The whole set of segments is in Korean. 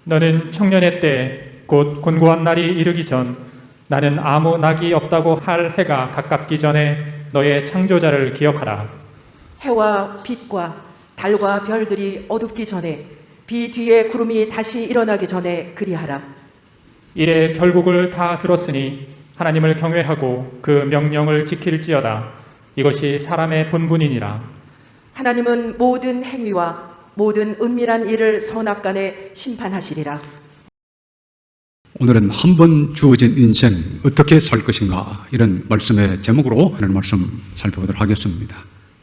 너는 청년의 때 곧 곤고한 날이 이르기 전 나는 아무 낙이 없다고 할 해가 가깝기 전에 너의 창조자를 기억하라. 해와 빛과 달과 별들이 어둡기 전에 비 뒤에 구름이 다시 일어나기 전에 그리하라. 이래 결국을 다 들었으니 하나님을 경외하고 그 명령을 지킬지어다. 이것이 사람의 본분이니라. 하나님은 모든 행위와 모든 은밀한 일을 선악간에 심판하시리라. 오늘은 한 번 주어진 인생 어떻게 살 것인가, 이런 말씀의 제목으로 하는 말씀 살펴보도록 하겠습니다.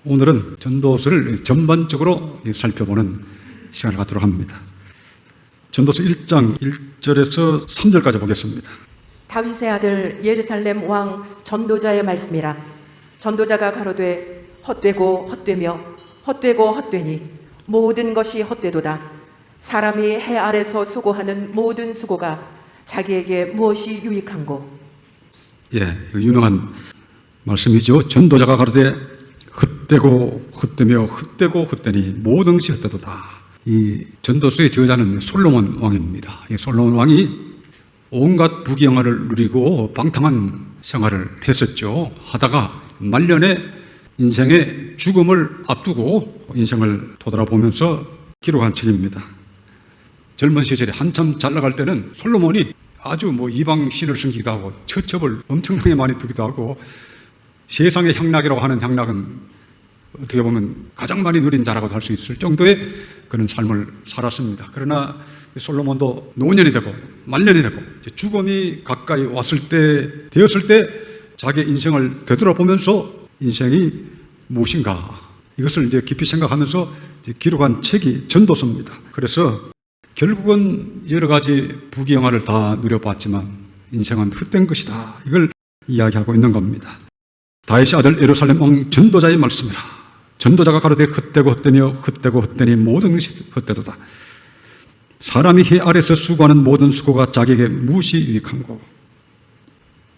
오늘은 전도서를 전반적으로 살펴보는 시간을 갖도록 합니다. 전도서 1장 1절에서 3절까지 보겠습니다. 다윗의 아들 예루살렘 왕 전도자의 말씀이라. 전도자가 가로되 헛되고 헛되며 헛되고 헛되니 모든 것이 헛되도다. 사람이 해 아래서 수고하는 모든 수고가 자기에게 무엇이 유익한고. 예, 유명한 말씀이죠. 전도자가 가로되 헛되고 헛되며 헛되고 헛되니 모든 것이 헛되도다. 이 전도서의 저자는 솔로몬 왕입니다. 이 솔로몬 왕이 온갖 부귀영화를 누리고 방탕한 생활을 했었죠. 하다가 말년에 인생의 죽음을 앞두고 인생을 돌아보면서 기록한 책입니다. 젊은 시절에 한참 잘 나갈 때는 솔로몬이 아주 이방 신을 섬기기도 하고 처첩을 엄청나게 많이 두기도 하고 세상의 향락이라고 하는 향락은 어떻게 보면 가장 많이 누린 자라고도 할 수 있을 정도의 그런 삶을 살았습니다. 그러나 솔로몬도 노년이 되고 말년이 되고 죽음이 가까이 되었을 때 자기의 인생을 되돌아보면서 인생이 무엇인가, 이것을 깊이 생각하면서 기록한 책이 전도서입니다. 그래서 결국은 여러 가지 부귀영화를 다 누려봤지만 인생은 헛된 것이다, 이걸 이야기하고 있는 겁니다. 다윗의 아들 예루살렘 왕 전도자의 말씀이라. 전도자가 가로되 헛되고 헛되며 헛되고 헛되니 모든 것이 헛되도다. 사람이 해 아래서 수고하는 모든 수고가 자기에게 무엇이 유익한고.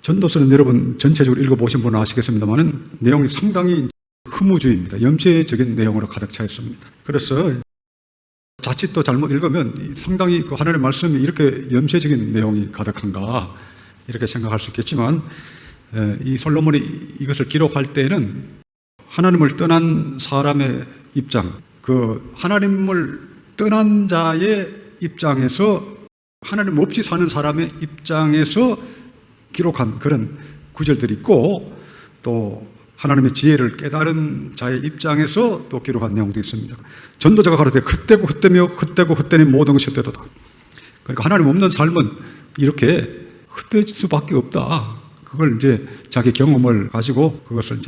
전도서는 여러분 전체적으로 읽어보신 분은 아시겠습니다만 내용이 상당히 허무주의입니다. 염세적인 내용으로 가득 차 있습니다. 그래서 자칫 또 잘못 읽으면 상당히 그 하나님의 말씀이 이렇게 염세적인 내용이 가득한가, 이렇게 생각할 수 있겠지만, 이 솔로몬이 이것을 기록할 때에는 하나님을 떠난 사람의 입장, 그 하나님을 떠난 자의 입장에서, 하나님 없이 사는 사람의 입장에서 기록한 그런 구절들이 있고, 또 하나님의 지혜를 깨달은 자의 입장에서 또 기록한 내용도 있습니다. 전도자가 가로되 헛되고 헛되며 헛되고 헛되니 모든 것이 헛되도다. 그러니까 하나님 없는 삶은 이렇게 헛될 수밖에 없다. 그걸 자기 경험을 가지고 그것을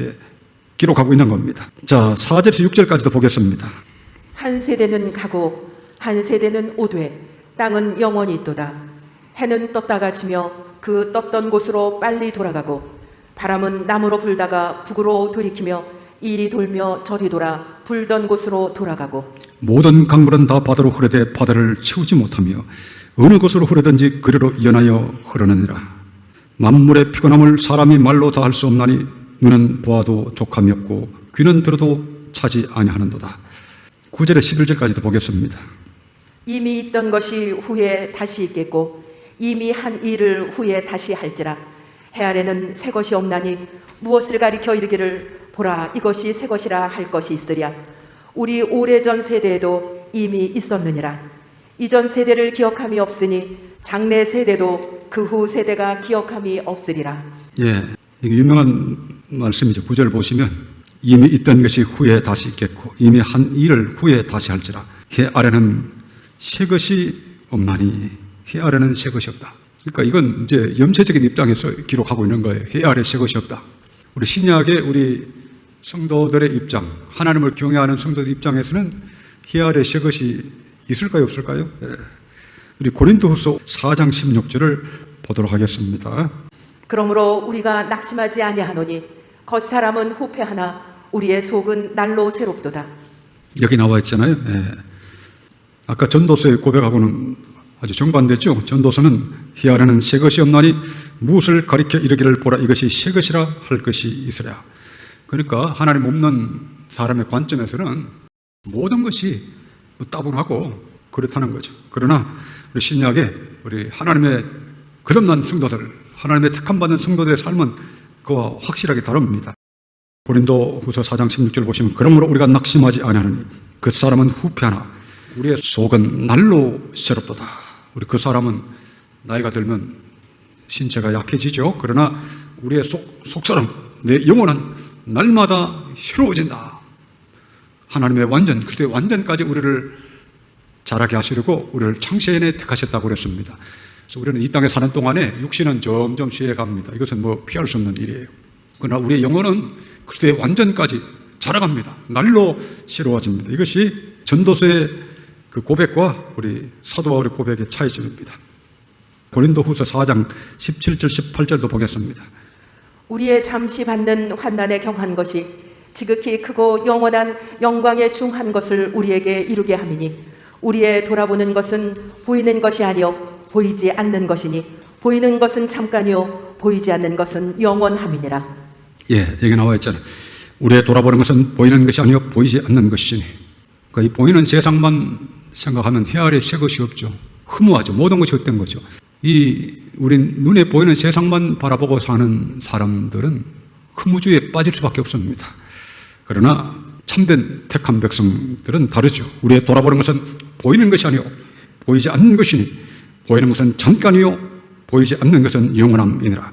기록하고 있는 겁니다. 자, 4절에서 6절까지도 보겠습니다. 한 세대는 가고 한 세대는 오되 땅은 영원히 있도다. 해는 떴다가 지며 그 떴던 곳으로 빨리 돌아가고 바람은 남으로 불다가 북으로 돌이키며 이리 돌며 저리 돌아 불던 곳으로 돌아가고 모든 강물은 다 바다로 흐르되 바다를 채우지 못하며 어느 곳으로 흐르든지 그리로 연하여 흐르느니라. 만물의 피곤함을 사람이 말로 다 할 수 없나니 눈은 보아도 족함이 없고 귀는 들어도 차지 아니하는도다. 9절에 11절까지도 보겠습니다. 이미 있던 것이 후에 다시 있겠고 이미 한 일을 후에 다시 할지라. 해 아래는 새 것이 없나니 무엇을 가리켜 이르기를 보라 이것이 새 것이라 할 것이 있으랴. 우리 오래전 세대에도 이미 있었느니라. 이전 세대를 기억함이 없으니 장래 세대도 그 후 세대가 기억함이 없으리라. 예, 이게 유명한 말씀이죠. 9절 보시면 이미 있던 것이 후에 다시 있겠고 이미 한 일을 후에 다시 할지라. 해 아래는 새 것이 없나니 해 아래는 새 것이 없다. 그러니까 이건 염세적인 입장에서 기록하고 있는 거예요. 해 아래 새 것이 없다. 우리 신약의 우리 성도들의 입장, 하나님을 경외하는 성도들 입장에서는 해 아래 새 것이 있을까요, 없을까요? 예. 우리 고린도후서 4장 16절을 보도록 하겠습니다. 그러므로 우리가 낙심하지 아니하노니 겉사람은 후패하나 우리의 속은 날로 새롭도다. 여기 나와 있잖아요. 예. 아까 전도서의 고백하고는 아주 정반대죠. 전도서는 해 아래는 새 것이 없나니 무엇을 가리켜 이르기를 보라 이것이 새 것이라 할 것이 있으랴. 그러니까 하나님 없는 사람의 관점에서는 모든 것이 따분하고 그렇다는 거죠. 그러나 우리 신약에 우리 하나님의 거듭난 성도들, 하나님의 택함받은 성도들의 삶은 그와 확실하게 다릅니다. 고린도후서 4장 16절 보시면 그러므로 우리가 낙심하지 아니하느니 그 사람은 후패하나 우리의 속은 날로 새롭도다. 우리 그 사람은 나이가 들면 신체가 약해지죠. 그러나 우리의 속사람, 내 영혼은 날마다 새로워진다. 하나님의 완전, 그리스도의 완전까지 우리를 자라게 하시려고 우리를 창세전에 택하셨다고 그랬습니다. 그래서 우리는 이 땅에 사는 동안에 육신은 점점 쉬어갑니다. 이것은 뭐 피할 수 없는 일이에요. 그러나 우리의 영혼은 그리스도의 완전까지 자라갑니다. 날로 새로워집니다. 이것이 전도서의 그 고백과 우리 사도 바울의 고백의 차이점입니다. 고린도후서 4장 17절 18절도 보겠습니다. 우리의 잠시 받는 환난에 경한 것이 지극히 크고 영원한 영광에 중한 것을 우리에게 이루게 함이니 우리의 돌아보는 것은 보이는 것이 아니요 보이지 않는 것이니 보이는 것은 잠깐이요 보이지 않는 것은 영원함이니라. 예, 여기 나와 있잖아요. 우리의 돌아보는 것은 보이는 것이 아니요 보이지 않는 것이니. 그러니까 이 보이는 세상만 생각하면 해 아래 새 것이 없죠. 허무하죠. 모든 것이 헛된 거죠. 우린 눈에 보이는 세상만 바라보고 사는 사람들은 허무주의에 빠질 수밖에 없습니다. 그러나 참된 택한 백성들은 다르죠. 우리의 돌아보는 것은 보이는 것이 아니요 보이지 않는 것이니 보이는 것은 잠깐이요 보이지 않는 것은 영원함이니라.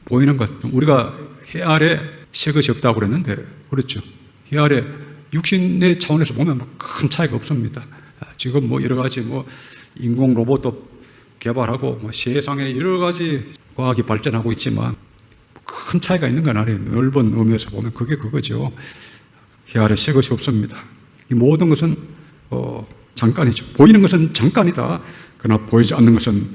보이는 것, 우리가 해 아래 새 것이 없다고 그랬는데 그렇죠. 해 아래 육신의 차원에서 보면 큰 차이가 없습니다. 지금 뭐 여러 가지 뭐 인공 로봇도 개발하고 뭐 세상에 여러 가지 과학이 발전하고 있지만 큰 차이가 있는 건 아니에요. 넓은 의미에서 보면 그게 그거죠. 해 아래 새 것이 없습니다. 이 모든 것은 잠깐이죠. 보이는 것은 잠깐이다. 그러나 보이지 않는 것은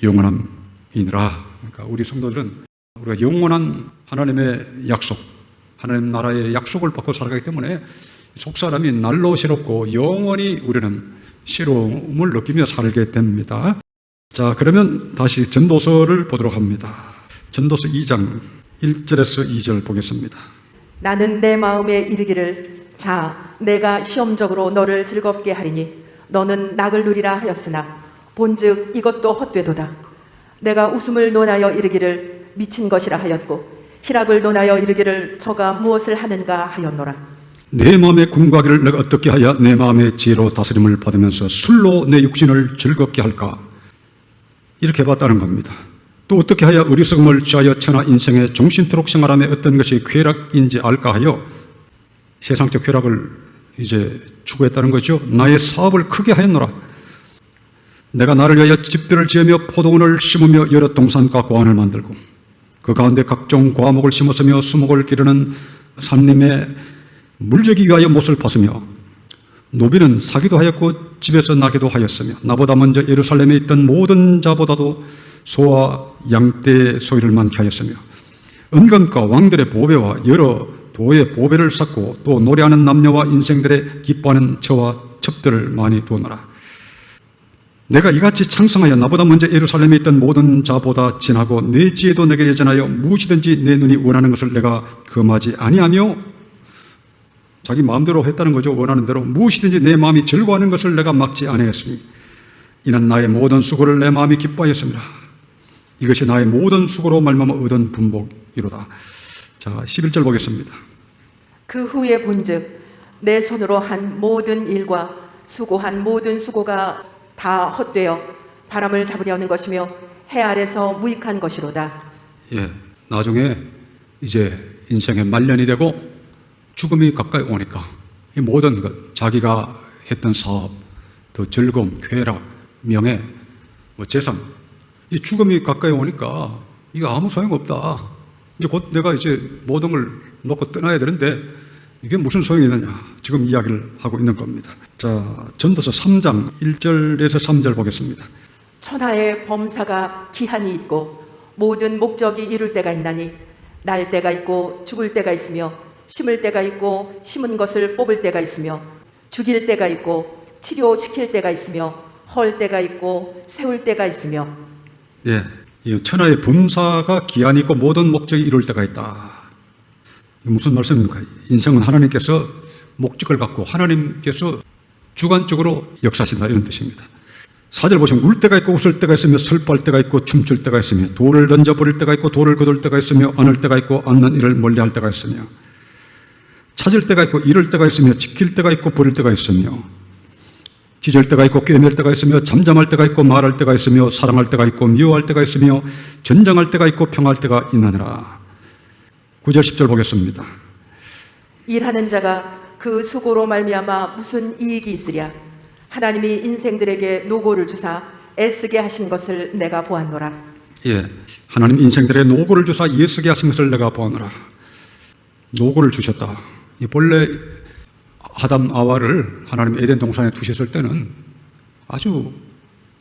영원함이니라. 그러니까 우리 성도들은 우리가 영원한 하나님의 약속, 하나님 나라의 약속을 받고 살아가기 때문에 속사람이 날로 새롭고 영원히 우리는 새로움을 느끼며 살게 됩니다. 자, 그러면 다시 전도서를 보도록 합니다. 전도서 2장 1절에서 2절 보겠습니다. 나는 내 마음에 이르기를 자 내가 시험적으로 너를 즐겁게 하리니 너는 낙을 누리라 하였으나 본즉 이것도 헛되도다. 내가 웃음을 논하여 이르기를 미친 것이라 하였고 희락을 논하여 이르기를 저가 무엇을 하는가 하였노라. 내 마음의 궁과기를 내가 어떻게 하여 내 마음의 지혜로 다스림을 받으면서 술로 내 육신을 즐겁게 할까? 이렇게 봤다는 겁니다. 또 어떻게 하여 어리석음을 취하여 천하 인생에 종신토록 생활하며 어떤 것이 쾌락인지 알까 하여 세상적 쾌락을 이제 추구했다는 거죠. 나의 사업을 크게 하였노라. 내가 나를 위하여 집들을 지으며 포도원을 심으며 여러 동산과 고안을 만들고 그 가운데 각종 과목을 심었으며 수목을 기르는 산림에 물주기 위하여 못을 팠으며 노비는 사기도 하였고 집에서 나기도 하였으며 나보다 먼저 예루살렘에 있던 모든 자보다도 소와 양떼의 소유를 많게 하였으며 은건과 왕들의 보배와 여러 도의 보배를 쌓고 또 노래하는 남녀와 인생들의 기뻐하는 처와 첩들을 많이 두어노라. 내가 이같이 창성하여 나보다 먼저 예루살렘에 있던 모든 자보다 진하고 내 지혜도 내게 예전하여 무엇이든지 내 눈이 원하는 것을 내가 금하지 아니하며 자기 마음대로 했다는 거죠. 원하는 대로 무엇이든지 내 마음이 즐거워하는 것을 내가 막지 아니하였으니 이는 나의 모든 수고를 내 마음이 기뻐하였습니다. 이것이 나의 모든 수고로 말미암아 얻은 분복이로다. 자, 11절 보겠습니다. 그 후에 본즉 내 손으로 한 모든 일과 수고한 모든 수고가 다 헛되어 바람을 잡으려는 것이며 해 아래서 무익한 것이로다. 예, 나중에 이제 인생의 말년이 되고 죽음이 가까이 오니까 이 모든 것, 자기가 했던 사업, 또 즐거움, 쾌락, 명예, 뭐 재산, 이 죽음이 가까이 오니까 이거 아무 소용없다. 이제 곧 내가 이제 모든 걸 놓고 떠나야 되는데 이게 무슨 소용이 있느냐. 지금 이야기를 하고 있는 겁니다. 자, 전도서 3장 1절에서 3절 보겠습니다. 천하의 범사가 기한이 있고 모든 목적이 이룰 때가 있나니 날 때가 있고 죽을 때가 있으며 심을 때가 있고 심은 것을 뽑을 때가 있으며 죽일 때가 있고 치료시킬 때가 있으며 헐 때가 있고 세울 때가 있으며. 예, 이 천하의 범사가 기한이 있고 모든 목적이 이룰 때가 있다. 이게 무슨 말씀입니까? 인생은 하나님께서 목적을 갖고 하나님께서 주관적으로 역사하신다 이런 뜻입니다. 4절 보시면 울 때가 있고 웃을 때가 있으며 슬퍼할 때가 있고 춤출 때가 있으며 돌을 던져버릴 때가 있고 돌을 거둘 때가 있으며 안을 때가 있고 안는 일을 멀리할 때가 있으며 찾을 때가 있고 잃을 때가 있으며 지킬 때가 있고 버릴 때가 있으며 짖을 때가 있고 꿰맬 때가 있으며 잠잠할 때가 있고 말할 때가 있으며 사랑할 때가 있고 미워할 때가 있으며 전쟁할 때가 있고 평할 때가 있나니라. 9절 10절 보겠습니다. 일하는 자가 그 수고로 말미암아 무슨 이익이 있으랴. 하나님이 인생들에게 노고를 주사 애쓰게 하신 것을 내가 보았노라. 예, 하나님 인생들의 노고를 주사 애쓰게 하신 것을 내가 보았노라. 노고를 주셨다. 이 본래 아담 아와를 하나님 에덴 동산에 두셨을 때는 아주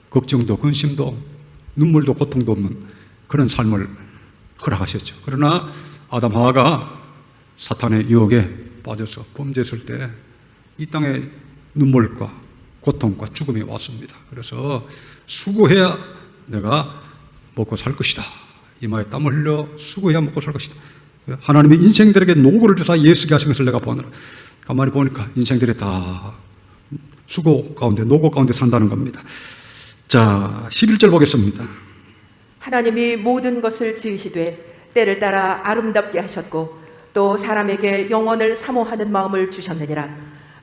걱정도 근심도 눈물도 고통도 없는 그런 삶을 허락하셨죠. 그러나 아담 하와가 사탄의 유혹에 빠져서 범죄했을 때 이 땅에 눈물과 고통과 죽음이 왔습니다. 그래서 수고해야 내가 먹고 살 것이다. 이마에 땀을 흘려 수고해야 먹고 살 것이다. 하나님이 인생들에게 노고를 주사 애쓰게 하신 것을 내가 보느라 가만히 보니까 인생들이 다 수고 가운데 노고 가운데 산다는 겁니다. 자, 11절 보겠습니다. 하나님이 모든 것을 지으시되 때를 따라 아름답게 하셨고 또 사람에게 영원을 사모하는 마음을 주셨느니라.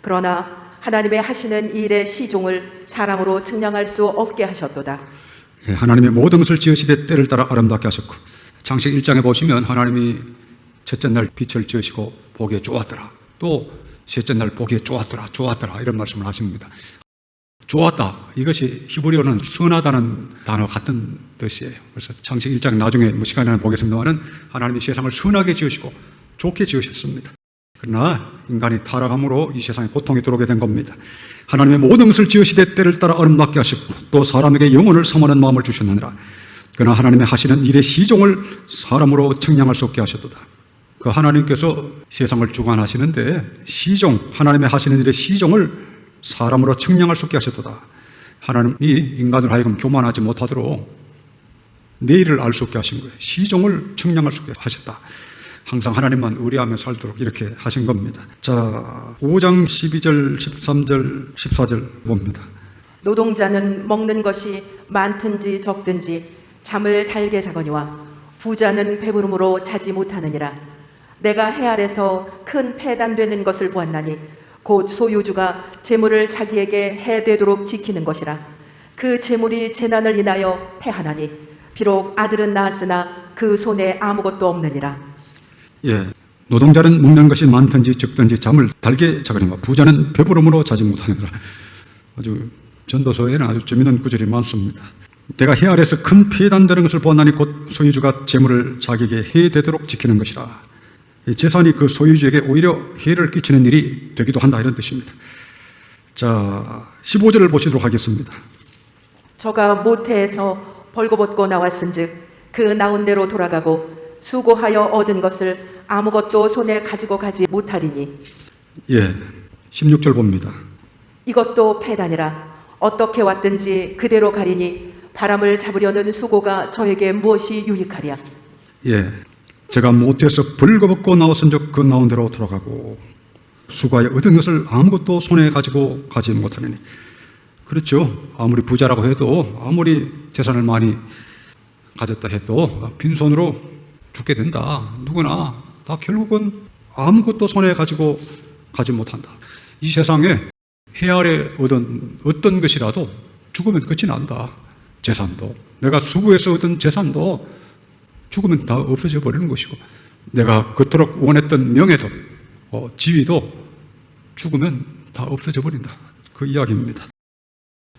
그러나 하나님의 하시는 일의 시종을 사람으로 측량할 수 없게 하셨도다. 예, 하나님의 모든 것을 지으시되 때를 따라 아름답게 하셨고 창세기 1장에 보시면 하나님이 첫째 날 빛을 지으시고 보기에 좋았더라. 또 셋째 날 보기에 좋았더라 이런 말씀을 하십니다. 좋았다. 이것이 히브리어는 선하다는 단어 같은 뜻이에요. 그래서 창세기 1장 나중에 시간이 나면 보겠습니다만 하나님이 세상을 선하게 지으시고 좋게 지으셨습니다. 그러나 인간이 타락함으로 이 세상에 고통이 들어오게 된 겁니다. 하나님의 모든 것을 지으시되 때를 따라 아름답게 하셨고 또 사람에게 영혼을 사모하는 마음을 주셨느니라. 그러나 하나님의 하시는 일의 시종을 사람으로 측량할 수 없게 하셨도다. 그 하나님께서 세상을 주관하시는데 하나님의 하시는 일의 시종을 사람으로 측량할 수 없게 하셨도다. 하나님이 인간을 하여금 교만하지 못하도록 내일을 알 수 없게 하신 거예요. 시종을 측량할 수 없게 하셨다. 항상 하나님만 의뢰하며 살도록 이렇게 하신 겁니다. 자, 5장 12절, 13절, 14절 봅니다. 노동자는 먹는 것이 많든지 적든지 잠을 달게 자거니와 부자는 배부름으로 자지 못하느니라. 내가 해 아래서 큰 폐단되는 것을 보았나니 곧 소유주가 재물을 자기에게 해되도록 지키는 것이라. 그 재물이 재난을 인하여 패하나니 비록 아들은 낳았으나 그 손에 아무것도 없느니라. 예, 노동자는 먹는 것이 많든지 적든지 잠을 달게 자거니와 부자는 배부름으로 자지 못하느니라. 아주 전도서에는 아주 재미있는 구절이 많습니다. 내가 해 아래서 큰 폐단되는 것을 보았나니 곧 소유주가 재물을 자기에게 해되도록 지키는 것이라. 이 재산이 그 소유주에게 오히려 해를 끼치는 일이 되기도 한다 이런 뜻입니다. 자, 15절을 보시도록 하겠습니다. 저가 모태에서 벌거벗고 나왔은즉 그 나온 대로 돌아가고 수고하여 얻은 것을 아무것도 손에 가지고 가지 못하리니. 예, 16절 봅니다. 이것도 패단이라. 어떻게 왔든지 그대로 가리니 바람을 잡으려는 수고가 저에게 무엇이 유익하랴. 예, 제가 모태에서 벌거벗고 나왔은즉 그 나온 대로 돌아가고 수고하여 얻은 것을 아무것도 손에 가지고 가지 못하느니. 그렇죠. 아무리 부자라고 해도 아무리 재산을 많이 가졌다 해도 빈손으로 죽게 된다. 누구나 다 결국은 아무것도 손에 가지고 가지 못한다. 이 세상에 해 아래 얻은 어떤 것이라도 죽으면 끝이 난다. 재산도, 내가 수고해서 얻은 재산도 죽으면 다 없어져 버리는 것이고, 내가 그토록 원했던 명예도 지위도 죽으면 다 없어져 버린다. 그 이야기입니다.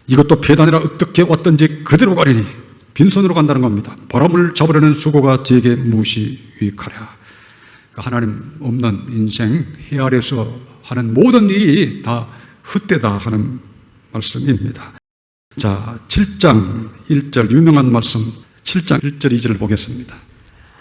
이것도 폐단이라 어떻게 왔든지 그대로 가리니 빈손으로 간다는 겁니다. 바람을 잡으려는 수고가 제게 무엇이 유익하랴. 하나님 없는 인생 해 아래서 하는 모든 일이 다 헛되다 하는 말씀입니다. 자, 7장 1절 유명한 말씀 7장 1절 2절을 보겠습니다.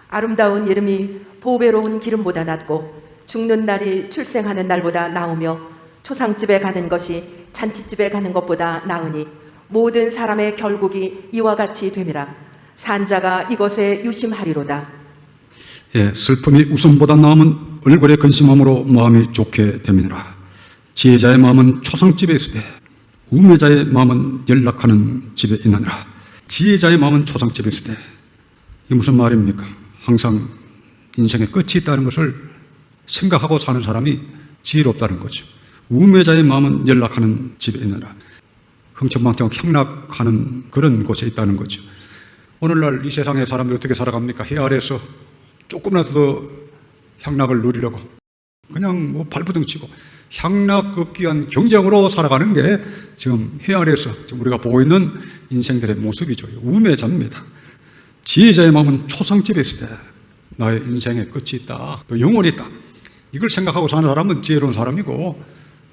아름다운 이름이 보배로운 기름보다 낫고 죽는 날이 출생하는 날보다 나으며 초상집에 가는 것이 잔치집에 가는 것보다 나으니 모든 사람의 결국이 이와 같이 됨이라. 산자가 이것에 유심하리로다. 예, 슬픔이 웃음보다 나으면 얼굴에 근심함으로 마음이 좋게 됨이니라. 지혜자의 마음은 초상집에 있으되 우매자의 마음은 연락하는 집에 있느니라. 지혜자의 마음은 초상집에 있으되, 이게 무슨 말입니까? 항상 인생의 끝이 있다는 것을 생각하고 사는 사람이 지혜롭다는 거죠. 우매자의 마음은 연락하는 집에 있느니라. 흥청망청 향락하는 그런 곳에 있다는 거죠. 오늘날 이 세상의 사람들이 어떻게 살아갑니까? 해 아래에서 조금이라도 더 향락을 누리려고 그냥 뭐 발부둥 치고 향락 얻기 위한 경쟁으로 살아가는 게 지금 해 아래에서 지금 우리가 보고 있는 인생들의 모습이죠. 우매자입니다. 지혜자의 마음은 초상집에 있을 때 나의 인생의 끝이 있다, 또 영원히 있다, 이걸 생각하고 사는 사람은 지혜로운 사람이고,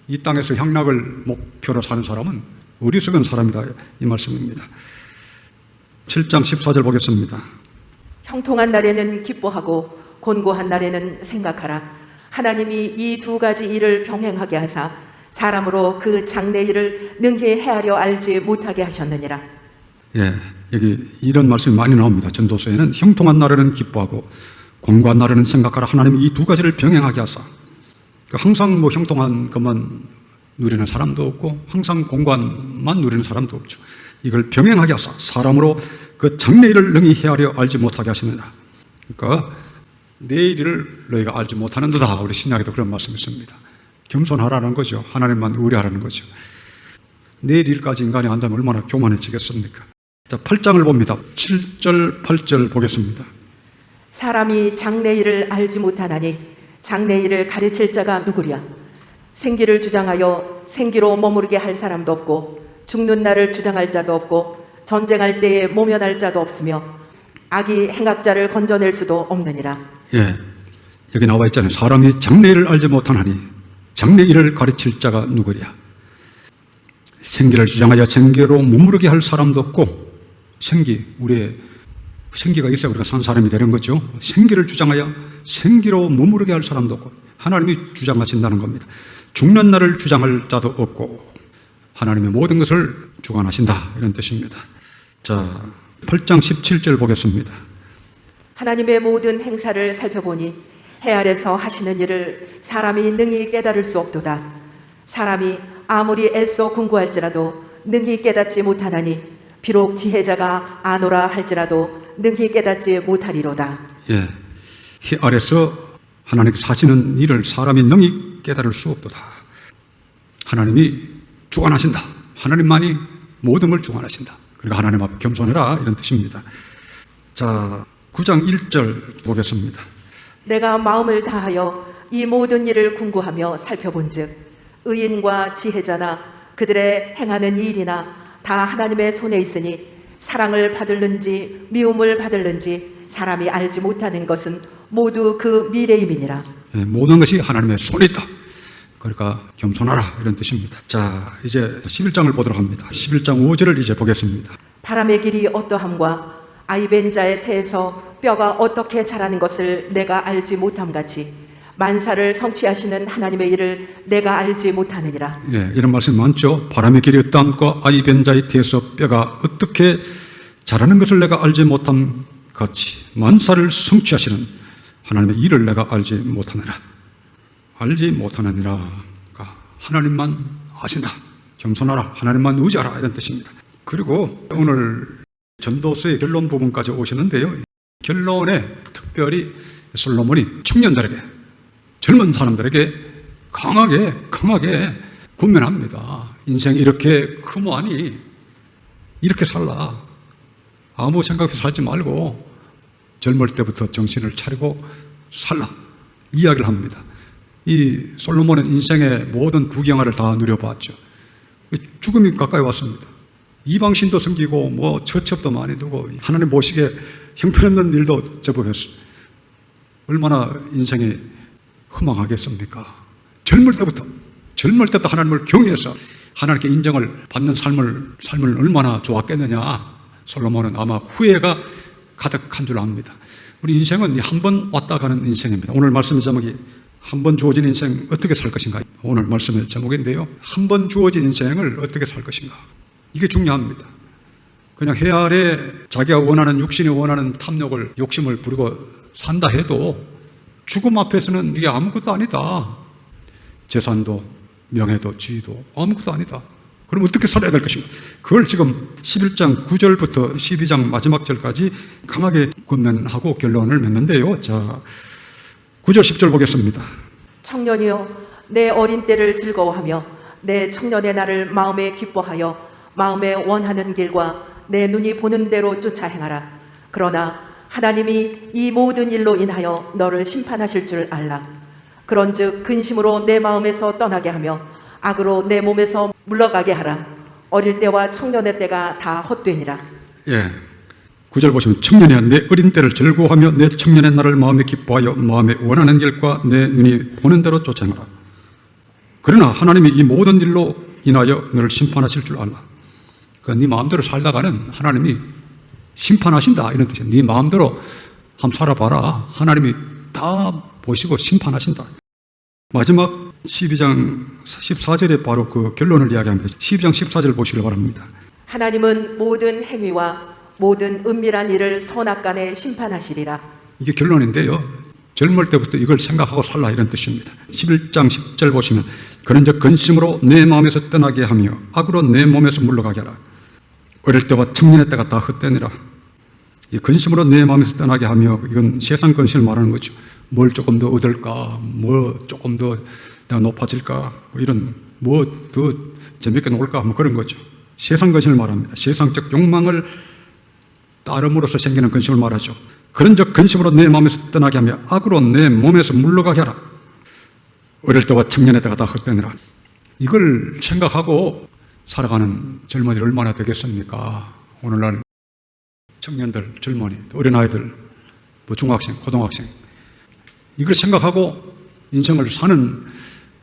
이 땅에서 향락을 목표로 사는 사람은 어리석은 사람이다, 이 말씀입니다. 7장 14절 보겠습니다. 형통한 날에는 기뻐하고 곤고한 날에는 생각하라. 하나님이 이 두 가지 일을 병행하게 하사 사람으로 그 장래 일을 능히 헤아려 알지 못하게 하셨느니라. 예, 여기 이런 말씀이 많이 나옵니다. 전도서에는 형통한 날에는 기뻐하고 곤고한 날에는 생각하라. 하나님이 이 두 가지를 병행하게 하사, 항상 뭐 형통한 것만 누리는 사람도 없고 항상 곤고한만 누리는 사람도 없죠. 이걸 병행하게 하사 사람으로 그 장래 일을 능히 헤아려 알지 못하게 하시느니라. 그러니까 내일을 너희가 알지 못하는도다. 우리 신약에도 그런 말씀이 있습니다. 겸손하라는 거죠. 하나님만 의뢰하라는 거죠. 내일 일까지 인간이 안다면 얼마나 교만해지겠습니까? 자, 8장을 봅니다. 7절 8절 보겠습니다. 사람이 장래 일을 알지 못하나니 장래 일을 가르칠 자가 누구랴? 생기를 주장하여 생기로 머무르게 할 사람도 없고 죽는 날을 주장할 자도 없고 전쟁할 때에 모면할 자도 없으며 악이 행악자를 건져낼 수도 없느니라. 예, 여기 나와 있잖아요. 사람이 장래 일을 알지 못하나니 장래 일을 가르칠 자가 누구랴? 생기를 주장하여 생기로 머무르게 할 사람도 없고, 생기, 우리의 생기가 있어야 우리가 산 사람이 되는 거죠. 생기를 주장하여 생기로 머무르게 할 사람도 없고, 하나님이 주장하신다는 겁니다. 죽는 날을 주장할 자도 없고 하나님의 모든 것을 주관하신다, 이런 뜻입니다. 자, 8장 17절 보겠습니다. 하나님의 모든 행사를 살펴보니 해 아래서 하시는 일을 사람이 능히 깨달을 수 없도다. 사람이 아무리 애써 궁구할지라도 능히 깨닫지 못하나니 비록 지혜자가 아노라 할지라도 능히 깨닫지 못하리로다. 예, 해 아래서 하나님께서 하시는 일을 사람이 능히 깨달을 수 없도다. 하나님이 주관하신다. 하나님만이 모든 걸 주관하신다. 그러니까 하나님 앞에 겸손해라, 이런 뜻입니다. 자, 9장 1절 보겠습니다. 내가 마음을 다하여 이 모든 일을 궁구하며 살펴본즉 의인과 지혜자나 그들의 행하는 일이나 다 하나님의 손에 있으니 사랑을 받을는지 미움을 받을는지 사람이 알지 못하는 것은 모두 그 미래임이니라. 예, 모든 것이 하나님의 손에 있다. 그러니까 겸손하라, 이런 뜻입니다. 자, 이제 11장을 보도록 합니다. 11장 5절을 이제 보겠습니다. 바람의 길이 어떠함과 아이벤 자의 태에서 뼈가 어떻게 자라는 것을 내가 알지 못함같이 만사를 성취하시는 하나님의 일을 내가 알지 못하느니라. 예, 이런 말씀이 많죠. 바람의 길이 어떠함과 아이벤 자의 태에서 뼈가 어떻게 자라는 것을 내가 알지 못함 같이 만사를 성취하시는 하나님의 일을 내가 알지 못하느라. 알지 못하느니라. 그러니까 하나님만 아신다. 겸손하라. 하나님만 의지하라, 이런 뜻입니다. 그리고 오늘 전도서의 결론 부분까지 오시는데요. 결론에 특별히 솔로몬이 청년들에게, 젊은 사람들에게 강하게 권면합니다. 인생 이렇게 허무하니 이렇게 살라. 아무 생각 없이 살지 말고 젊을 때부터 정신을 차리고 살라, 이야기를 합니다. 이 솔로몬은 인생의 모든 부경화를 다 누려봤죠. 죽음이 가까이 왔습니다. 이방신도 섬기고 뭐 처첩도 많이 두고 하나님 모시게 형편없는 일도 제법했어요. 얼마나 인생이 허망하겠습니까? 젊을 때부터 하나님을 경외해서 하나님께 인정을 받는 삶을 얼마나 좋았겠느냐. 솔로몬은 아마 후회가 가득한 줄 압니다. 우리 인생은 한 번 왔다 가는 인생입니다. 오늘 말씀의 제목이 한 번 주어진 인생 어떻게 살 것인가, 오늘 말씀의 제목인데요. 한 번 주어진 인생을 어떻게 살 것인가, 이게 중요합니다. 그냥 해 아래 자기가 원하는, 육신이 원하는 탐욕을, 욕심을 부리고 산다 해도 죽음 앞에서는 이게 아무것도 아니다. 재산도 명예도 지위도 아무것도 아니다. 그럼 어떻게 살아야 될 것인가? 그걸 지금 11장 9절부터 12장 마지막 절까지 강하게 권면하고 결론을 맺는데요. 자, 9절 10절 보겠습니다. 청년이여 내 어린 때를 즐거워하며 내 청년의 날을 마음에 기뻐하여 마음에 원하는 길과 내 눈이 보는 대로 쫓아 행하라. 그러나 하나님이 이 모든 일로 인하여 너를 심판하실 줄 알라. 그런즉 근심으로 내 마음에서 떠나게 하며 악으로 내 몸에서 물러가게 하라. 어릴 때와 청년의 때가 다 헛되니라. 예. 9절 보시면 청년이야 내 어린 때를 즐거워하며 내 청년의 날을 마음에 기뻐하여 마음에 원하는 길과 내 눈이 보는 대로 쫓아행하라. 그러나 하나님이 이 모든 일로 인하여 너를 심판하실 줄 알라. 그러니까 네 마음대로 살다가는 하나님이 심판하신다 이런 뜻이에요. 네 마음대로 한번 살아봐라. 하나님이 다 보시고 심판하신다. 마지막 12장 14절에 바로 그 결론을 이야기합니다. 12장 14절 보시길 바랍니다. 하나님은 모든 행위와 모든 은밀한 일을 선악간에 심판하시리라. 이게 결론인데요. 젊을 때부터 이걸 생각하고 살라 이런 뜻입니다. 11장 10절 보시면 그런즉 근심으로 내 마음에서 떠나게 하며 악으로 내 몸에서 물러가게 하라. 어릴 때와 청년의 때가 다 헛되니라. 이 근심으로 내 마음에서 떠나게 하며 이건 세상 근심을 말하는 거죠. 뭘 조금 더 얻을까, 뭐 조금 더 내가 높아질까, 뭐 이런 뭐 더 재밌게 놀까, 뭐 그런 거죠. 세상 근심을 말합니다. 세상적 욕망을 따름으로써 생기는 근심을 말하죠. 그런즉 근심으로 내 마음에서 떠나게 하며 악으로 내 몸에서 물러가게 하라. 어릴 때와 청년의 때가 다 헛되니라. 이걸 생각하고 살아가는 젊은이들 얼마나 되겠습니까? 오늘날 청년들, 젊은이, 어린아이들, 뭐 중학생, 고등학생 이걸 생각하고 인생을 사는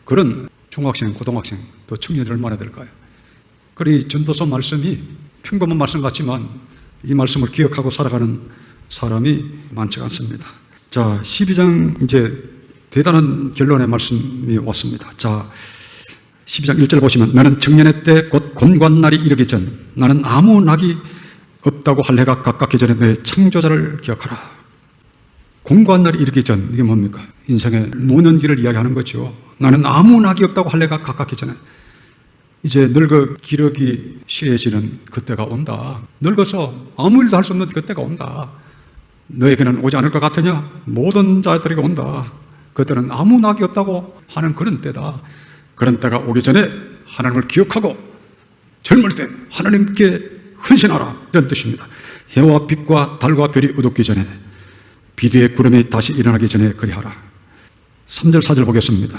그런 중학생, 고등학생, 또 청년이 얼마나 될까요? 그러니 전도서 말씀이 평범한 말씀 같지만 이 말씀을 기억하고 살아가는 사람이 많지 않습니다. 자, 12장 이제 대단한 결론의 말씀이 왔습니다. 자, 12장 1절 보시면 너는 청년의 때 곧 곤고한 날이 이르기 전 나는 아무 낙이 없다고 할 해가 가깝기 전에 너의 창조자를 기억하라. 곤고한 날이 이르기 전 이게 뭡니까? 인생의 노년기를 이야기하는 거죠. 나는 아무 낙이 없다고 할 해가 가깝기 전에 이제 늙어 기력이 쉬해지는 그때가 온다. 늙어서 아무 일도 할 수 없는 그때가 온다. 너에게는 오지 않을 것 같으냐? 모든 자들에게 온다. 그때는 아무 낙이 없다고 하는 그런 때다. 그런 때가 오기 전에 하나님을 기억하고 젊을 때 하나님께 헌신하라 이런 뜻입니다. 해와 빛과 달과 별이 어둡기 전에 비뒤의 구름이 다시 일어나기 전에 그리하라. 3절 4절 보겠습니다.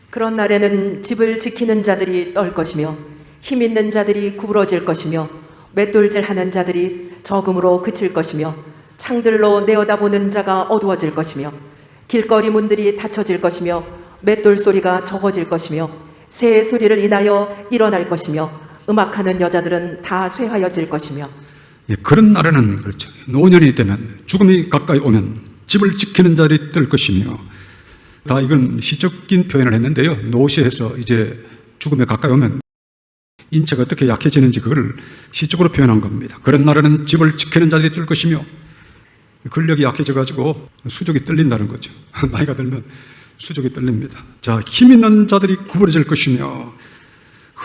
그런 날에는 집을 지키는 자들이 떨 것이며 힘 있는 자들이 구부러질 것이며 맷돌질하는 자들이 적음으로 그칠 것이며 창들로 내어다보는 자가 어두워질 것이며 길거리 문들이 닫혀질 것이며 맷돌 소리가 적어질 것이며 새 소리를 인하여 일어날 것이며 음악하는 여자들은 다 쇠하여질 것이며. 예, 그런 날에는 그렇죠. 노년이 되면 죽음이 가까이 오면 집을 지키는 자들이 뜰 것이며 다 이건 시적인 표현을 했는데요. 노시해서 이제 죽음에 가까이 오면 인체가 어떻게 약해지는지 그걸 시적으로 표현한 겁니다. 그런 날에는 집을 지키는 자들이 뜰 것이며 근력이 약해져가지고 수족이 뜰린다는 거죠. 나이가 들면 수족이 뜰립니다. 자, 힘 있는 자들이 구부러질 것이며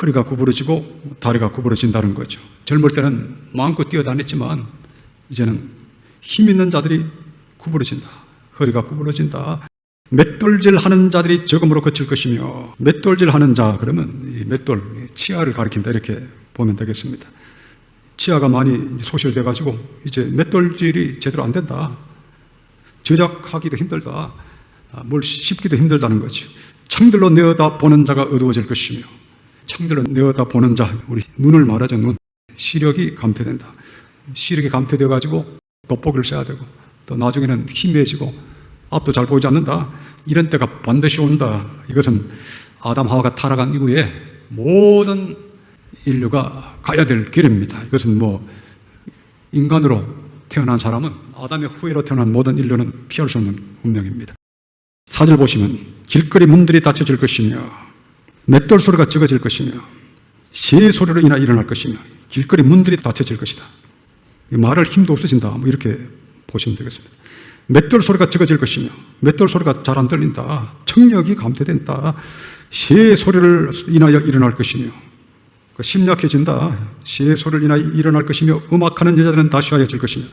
허리가 구부러지고 다리가 구부러진다는 거죠. 젊을 때는 마음껏 뛰어다녔지만 이제는 힘 있는 자들이 구부러진다. 허리가 구부러진다. 맷돌질 하는 자들이 적음으로 그칠 것이며 맷돌질 하는 자 그러면 이 맷돌, 치아를 가리킨다 이렇게 보면 되겠습니다. 치아가 많이 소실돼 가지고 이제 맷돌질이 제대로 안 된다. 제작하기도 힘들다. 뭘 씹기도 힘들다는 거죠. 창들로 내어다 보는 자가 어두워질 것이며 창들로 내어다 보는 자, 우리 눈을 말하죠. 눈. 시력이 감퇴된다. 시력이 감퇴되어 가지고 돋보기를 써야 되고 또 나중에는 희미해지고 앞도 잘 보이지 않는다. 이런 때가 반드시 온다. 이것은 아담 하와가 타락한 이후에 모든 인류가 가야 될 길입니다. 이것은 뭐 인간으로 태어난 사람은 아담의 후예로 태어난 모든 인류는 피할 수 없는 운명입니다. 4절 보시면 길거리 문들이 닫혀질 것이며 맷돌 소리가 적어질 것이며 새 소리로 인하 일어날 것이며 길거리 문들이 닫혀질 것이다. 말할 힘도 없어진다. 뭐 이렇게 보시면 되겠습니다. 맷돌 소리가 적어질 것이며 맷돌 소리가 잘 안 들린다. 청력이 감퇴된다. 새의 소리를 인하여 일어날 것이며, 심약해진다. 새의 소리를 인하여 일어날 것이며, 음악하는 여자들은 다 쉬어질 것이며,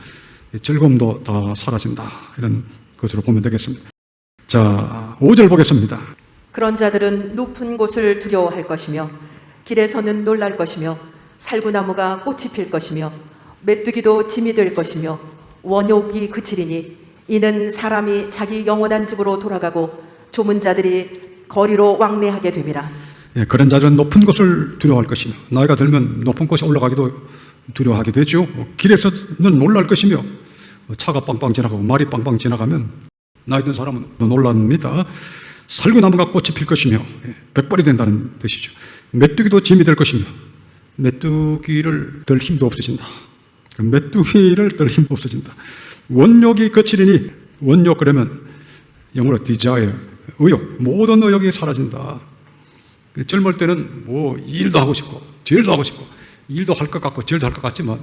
즐거움도 다 사라진다. 이런 것으로 보면 되겠습니다. 자, 5절 보겠습니다. 그런 자들은 높은 곳을 두려워할 것이며 길에서는 놀랄 것이며 살구나무가 꽃이 필 것이며 메뚜기도 짐이 될 것이며 원욕이 그치리니 이는 사람이 자기 영원한 집으로 돌아가고 조문 자들이 거리로 왕래하게 됨이라. 예, 그런 자들은 높은 곳을 두려워할 것이며, 나이가 들면 높은 곳에 올라가기도 두려워하게 되죠. 길에서는 놀랄 것이며, 차가 빵빵 지나가고 말이 빵빵 지나가면 나이 든 사람은 놀랍니다. 살구나무가 꽃이 필 것이며, 백발이 된다는 뜻이죠. 메뚜기도 짐이 될 것이며, 메뚜기를 들 힘도 없어진다. 메뚜기를 들 힘도 없어진다. 원욕이 거치리니, 원욕 그러면 영어로 desire, 의욕, 모든 의욕이 사라진다. 젊을 때는 뭐 일도 하고 싶고 절도 하고 싶고 일도 할 것 같고 절도 할 것 같지만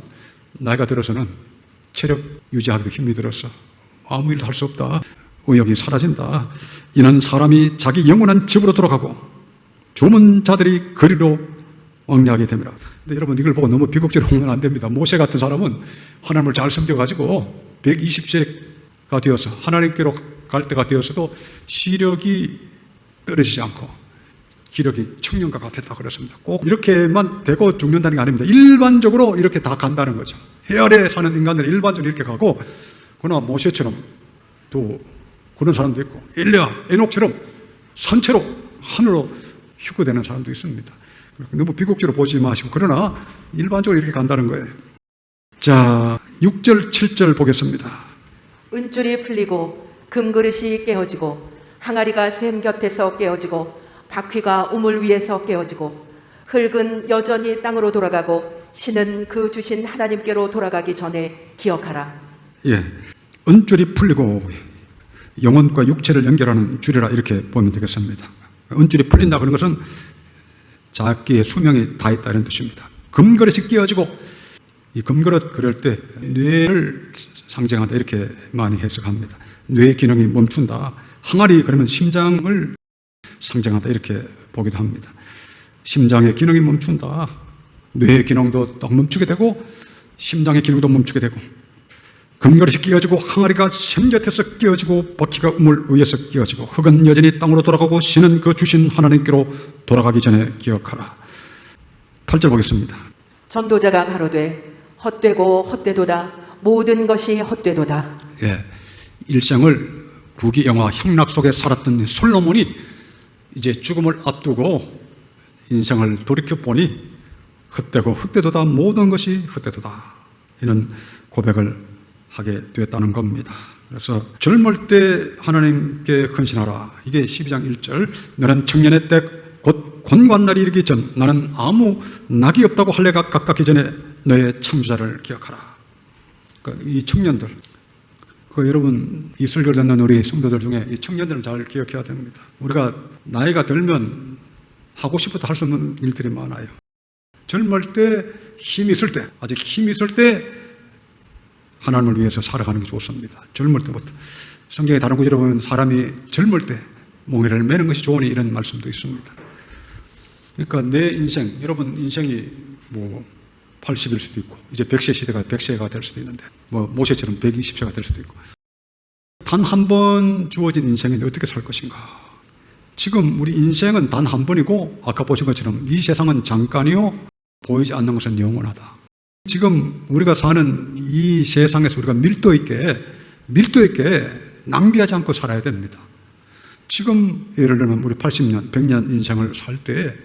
나이가 들어서는 체력 유지하기도 힘이 들어서 아무 일도 할 수 없다. 의욕이 사라진다. 이는 사람이 자기 영원한 집으로 돌아가고 조문 자들이 거리로 왕래하게 됩니다. 근데 여러분, 이걸 보고 너무 비극적으로 보면 안 됩니다. 모세 같은 사람은 하나님을 잘 섬겨가지고 120세가 되어서 하나님께로 갈 때가 되어서도 시력이 떨어지지 않고 기력이 청년과 같았다 그랬습니다. 꼭 이렇게만 되고 죽는다는 게 아닙니다. 일반적으로 이렇게 다 간다는 거죠. 해 아래 사는 인간들은 일반적으로 이렇게 가고, 그러나 모세처럼 또 그런 사람도 있고, 엘리야, 에녹처럼 선체로 하늘로 휴거되는 사람도 있습니다. 너무 비극적으로 보지 마시고, 그러나 일반적으로 이렇게 간다는 거예요. 자, 6절, 7절 보겠습니다. 은줄이 풀리고 금그릇이 깨어지고 항아리가 샘 곁에서 깨어지고 바퀴가 우물 위에서 깨어지고 흙은 여전히 땅으로 돌아가고 신은 그 주신 하나님께로 돌아가기 전에 기억하라. 예, 은줄이 풀리고 영혼과 육체를 연결하는 줄이라 이렇게 보면 되겠습니다. 은줄이 풀린다 그런 것은 자기의 수명이 다 있다 이런 뜻입니다. 금그릇이 끼어지고, 이 금그릇 그럴 때 뇌를 상징한다 이렇게 많이 해석합니다. 뇌의 기능이 멈춘다. 항아리 그러면 심장을 상징한다 이렇게 보기도 합니다. 심장의 기능이 멈춘다. 뇌의 기능도 딱 멈추게 되고 심장의 기능도 멈추게 되고, 금그릇이 끼어지고 항아리가 샘 곁에서 끼어지고 바퀴가 우물 위에서 끼어지고 흙은 여전히 땅으로 돌아가고 신은 그 주신 하나님께로 돌아가기 전에 기억하라. 8절 보겠습니다. 전도자가 가로되 헛되고 헛되도다 모든 것이 헛되도다. 예, 일생을 부귀영화 향락 속에 살았던 솔로몬이 이제 죽음을 앞두고 인생을 돌이켜보니 헛되고 헛되도다 모든 것이 헛되도다 이런 고백을 하게 되었다는 겁니다. 그래서 젊을 때 하나님께 헌신하라. 이게 12장 1절. 너는 청년의 때 곧 곤고한 날이 이르기 전 나는 아무 낙이 없다고 할 내가 가깝기 전에 너의 창조자를 기억하라. 그러니까 이 청년들, 여러분 이 설교를 듣는 우리 성도들 중에 이 청년들을 잘 기억해야 됩니다. 우리가 나이가 들면 하고 싶어도 할 수 없는 일들이 많아요. 젊을 때 힘이 있을 때, 아직 힘이 있을 때 하나님을 위해서 살아가는 게 좋습니다. 젊을 때부터. 성경에 다른 구절에 보면 사람이 젊을 때 몽에를 매는 것이 좋으니 이런 말씀도 있습니다. 그러니까 내 인생, 여러분 인생이 뭐 80일 수도 있고 이제 100세 시대가 100세가 될 수도 있는데 뭐 모세처럼 120세가 될 수도 있고, 단 한 번 주어진 인생인데 어떻게 살 것인가. 지금 우리 인생은 단 한 번이고 아까 보신 것처럼 이 세상은 잠깐이요 보이지 않는 것은 영원하다. 지금 우리가 사는 이 세상에서 우리가 밀도 있게 낭비하지 않고 살아야 됩니다. 지금 예를 들면 우리 80년, 100년 인생을 살 때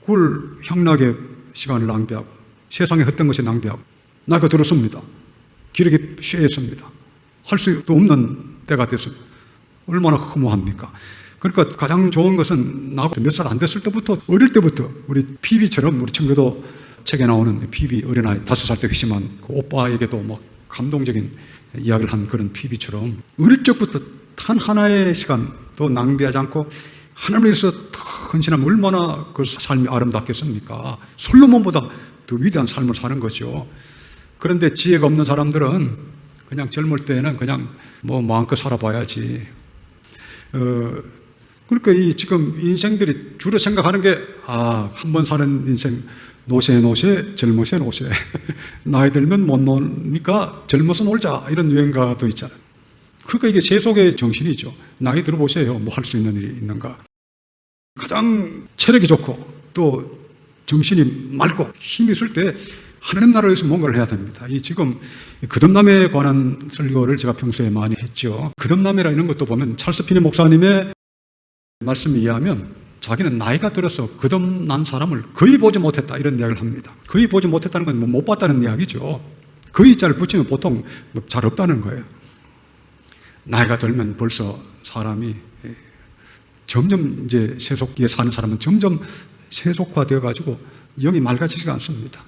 그걸 향락의 시간을 낭비하고 세상에 헛된 것에 낭비하고 나이가 들었습니다. 기력이 쇠했습니다. 할 수도 없는 때가 됐습니다. 얼마나 허무합니까? 그러니까 가장 좋은 것은 나하고 몇 살 안 됐을 때부터, 어릴 때부터 우리 피비처럼, 우리 청교도 책에 나오는 피비 어린아이 5살 때 회심한 그 오빠에게도 막 감동적인 이야기를 한 그런 피비처럼 어릴 적부터 단 하나의 시간도 낭비하지 않고 하나님을 위해서 헌신하면 얼마나 그 삶이 아름답겠습니까? 솔로몬보다 더 위대한 삶을 사는 거죠. 그런데 지혜가 없는 사람들은 그냥 젊을 때는 그냥 뭐 마음껏 살아봐야지. 그러니까 이 지금 인생들이 주로 생각하는 게, 한 번 사는 인생, 노세, 젊으세, 노세. 나이 들면 못 노니까 젊어서 놀자. 이런 유행가도 있잖아요. 그러니까 이게 세속의 정신이죠. 나이 들어보세요. 뭐 할 수 있는 일이 있는가. 가장 체력이 좋고 또 정신이 맑고 힘이 있을 때 하나님 나라에서 뭔가를 해야 됩니다. 이 지금 거듭남에 관한 설교를 제가 평소에 많이 했죠. 거듭남이라는 것도 보면 찰스 피니 목사님의 말씀에 의하면 자기는 나이가 들어서 거듭난 사람을 거의 보지 못했다 이런 이야기를 합니다. 거의 보지 못했다는 건 못 봤다는 이야기죠. 거의 자를 붙이면 보통 잘 없다는 거예요. 나이가 들면 벌써 사람이 점점 이제 세속기에 사는 사람은 점점 세속화되어 가지고 영이 맑아지지가 않습니다.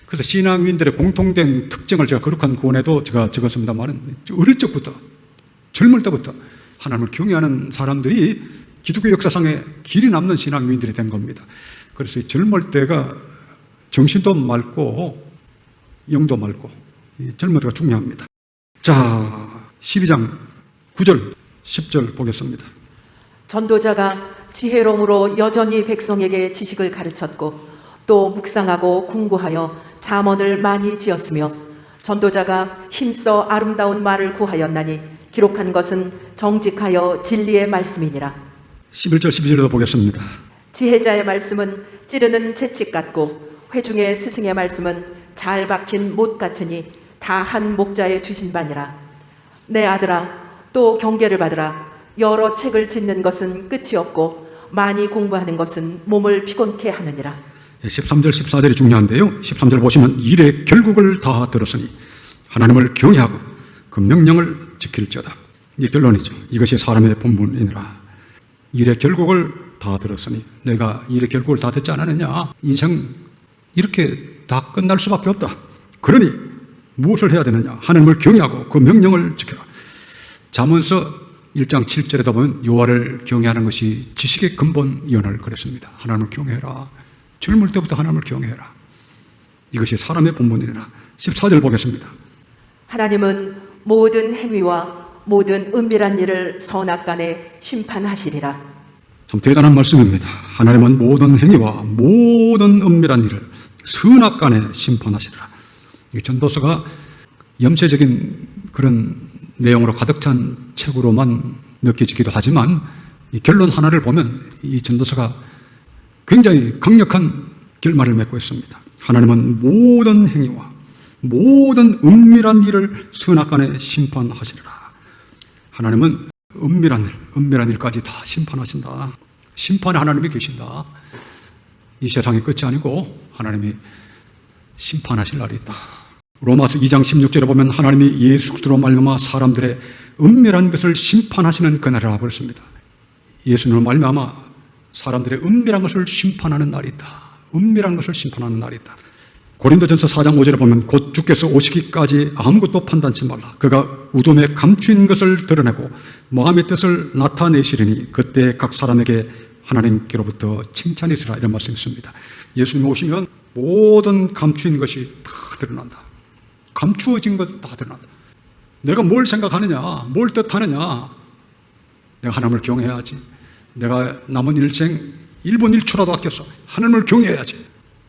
그래서 신앙인들의 공통된 특징을 제가 거룩한 구원에도 제가 적었습니다만, 어릴 적부터 젊을 때부터 하나님을 경외하는 사람들이 기독교 역사상에 길이 남는 신앙인들이 된 겁니다. 그래서 이 젊을 때가 정신도 맑고 영도 맑고 이 젊을 때가 중요합니다. 자, 12장 9절 10절 보겠습니다. 전도자가 지혜로움으로 여전히 백성에게 지식을 가르쳤고 또 묵상하고 궁구하여 잠언을 많이 지었으며 전도자가 힘써 아름다운 말을 구하였나니 기록한 것은 정직하여 진리의 말씀이니라. 11절 12절도 보겠습니다. 지혜자의 말씀은 찌르는 채찍 같고 회중의 스승의 말씀은 잘 박힌 못 같으니 다 한 목자의 주신 바니라. 내 아들아 또 경계를 받으라. 여러 책을 짓는 것은 끝이 없고 많이 공부하는 것은 몸을 피곤케 하느니라. 13절 14절이 중요한데요. 13절 보시면 일의 결국을 다 들었으니 하나님을 경외하고 그 명령을 지킬지어다. 이게 결론이죠. 이것이 사람의 본분이니라. 일의 결국을 다 들었으니, 내가 일의 결국을 다 듣지 않았느냐? 인생 이렇게 다 끝날 수밖에 없다. 그러니 무엇을 해야 되느냐? 하나님을 경외하고 그 명령을 지켜라. 잠언서 1장 7절에도 보면 여호와를 경외하는 것이 지식의 근본이언을 그랬습니다. 하나님을 경외해라. 젊을 때부터 하나님을 경외해라. 이것이 사람의 본분이라. 14절 보겠습니다. 하나님은 모든 행위와 모든 은밀한 일을 선악간에 심판하시리라. 참 대단한 말씀입니다. 하나님은 모든 행위와 모든 은밀한 일을 선악간에 심판하시리라. 이 전도서가 염세적인 그런 내용으로 가득 찬 책으로만 느껴지기도 하지만 이 결론 하나를 보면 이 전도서가 굉장히 강력한 결말을 맺고 있습니다. 하나님은 모든 행위와 모든 은밀한 일을 선악간에 심판하시리라. 하나님은 은밀한 일까지 다 심판하신다. 심판에 하나님이 계신다. 이 세상의 끝이 아니고 하나님이 심판하실 날이 있다. 로마서 2장 16절에 보면 하나님이 예수 그리스도로 말미암아 사람들의 은밀한 것을 심판하시는 그날이라고 그랬습니다. 예수님으로 말미암아 사람들의 은밀한 것을 심판하는 날이 있다. 은밀한 것을 심판하는 날이 있다. 고린도전서 4장 5절에 보면 곧 주께서 오시기까지 아무것도 판단치 말라. 그가 우둠에 감추인 것을 드러내고 마음의 뜻을 나타내시리니 그때 각 사람에게 하나님께로부터 칭찬이 있으라. 이런 말씀이 있습니다. 예수님 오시면 모든 감추인 것이 다 드러난다. 감추어진 것 다 드러난다. 내가 뭘 생각하느냐, 뭘 뜻하느냐. 내가 하나님을 경외해야지. 내가 남은 일생 1분 1초라도 아껴서 하나님을 경외해야지.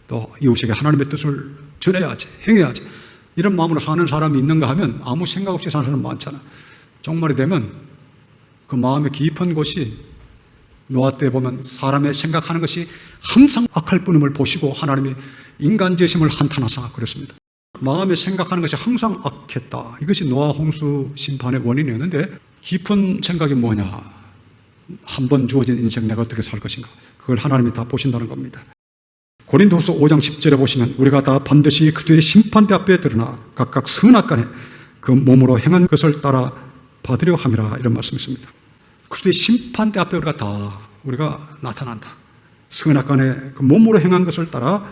또 이웃에게 하나님의 뜻을 전해야지, 행해야지. 이런 마음으로 사는 사람이 있는가 하면 아무 생각 없이 사는 사람 많잖아. 종말이 되면 그 마음의 깊은 곳이 노아 때 보면 사람의 생각하는 것이 항상 악할 뿐임을 보시고 하나님이 인간 재심을 한탄하사 그랬습니다. 마음에 생각하는 것이 항상 악했다. 이것이 노아 홍수 심판의 원인이었는데 깊은 생각이 뭐냐? 한 번 주어진 인생 내가 어떻게 살 것인가? 그걸 하나님이 다 보신다는 겁니다. 고린도후서 5장 10절에 보시면 우리가 다 반드시 그들의 심판대 앞에 드러나 각각 선악간에 그 몸으로 행한 것을 따라 받으려 함이라. 이런 말씀이 있습니다. 그들의 심판대 앞에 우리가 나타난다. 선악간에 그 몸으로 행한 것을 따라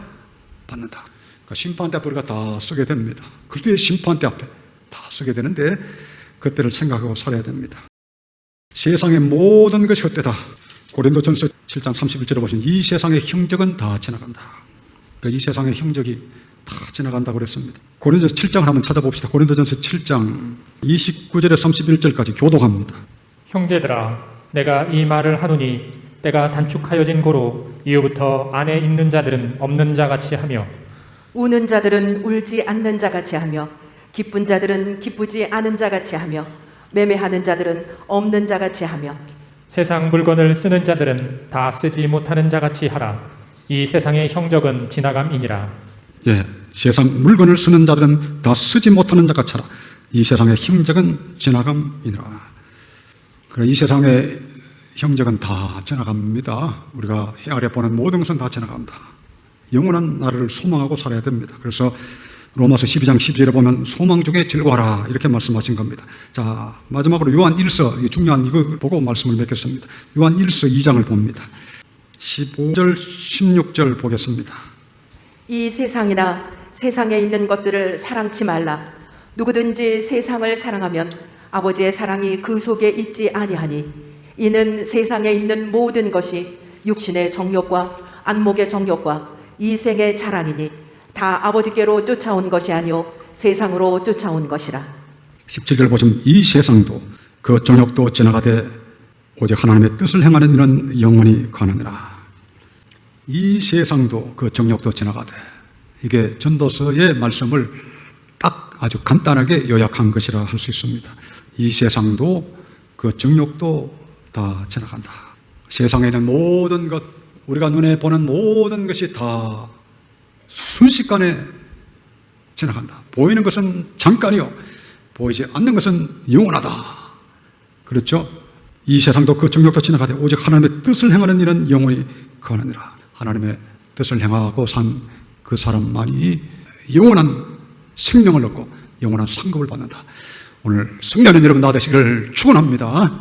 받는다. 그러니까 심판대 앞에 우리가 다 서게 됩니다. 그리스도의 심판대 앞에 다 서게 되는데 그때를 생각하고 살아야 됩니다. 세상의 모든 것이 헛되다. 고린도전서 7장 31절에 보시면 이 세상의 형적은 다 지나간다. 그러니까 이 세상의 형적이 다 지나간다고 그랬습니다. 고린도전서 7장을 한번 찾아봅시다. 고린도전서 7장 29절에서 31절까지 교독합니다. 형제들아 내가 이 말을 하노니 때가 단축하여진 고로 이후부터 안에 있는 자들은 없는 자같이 하며 우는 자들은 울지 않는 자같이 하며 기쁜 자들은 기쁘지 않은 자같이 하며 매매하는 자들은 없는 자같이 하며 세상 물건을 쓰는 자들은 다 쓰지 못하는 자같이 하라. 이 세상의 형적은 지나감이니라. 예, 세상 물건을 쓰는 자들은 다 쓰지 못하는 자같이 하라. 이 세상의 형적은 지나감이니라. 그래, 이 세상의 형적은 다 지나갑니다. 우리가 해 아래 보는 모든 것은 다 지나갑니다. 영원한 나라를 소망하고 살아야 됩니다. 그래서 로마서 12장 12절에 보면 소망 중에 즐거워라 이렇게 말씀하신 겁니다. 자, 마지막으로 요한 1서, 이게 중요한 이거 보고 말씀을 맺겠습니다. 요한 1서 2장을 봅니다. 15절 16절 보겠습니다. 이 세상이나 세상에 있는 것들을 사랑치 말라. 누구든지 세상을 사랑하면 아버지의 사랑이 그 속에 있지 아니하니 이는 세상에 있는 모든 것이 육신의 정욕과 안목의 정욕과 이생의 자랑이니 다 아버지께로 쫓아온 것이 아니요 세상으로 쫓아온 것이라. 17절 보시면 이 세상도 그 정욕도 지나가되 오직 하나님의 뜻을 행하는 이는 영원히 가느니라. 이 세상도 그 정욕도 지나가되, 이게 전도서의 말씀을 딱 아주 간단하게 요약한 것이라 할 수 있습니다. 이 세상도 그 정욕도 다 지나간다. 세상에 있는 모든 것, 우리가 눈에 보는 모든 것이 다 순식간에 지나간다. 보이는 것은 잠깐이요, 보이지 않는 것은 영원하다. 그렇죠? 이 세상도 그 정욕도 지나가되 오직 하나님의 뜻을 행하는 일은 영원히 가느니라. 하나님의 뜻을 행하고 산 그 사람만이 영원한 생명을 얻고 영원한 상급을 받는다. 오늘 성령님 여러분 다 되시기를 축원합니다.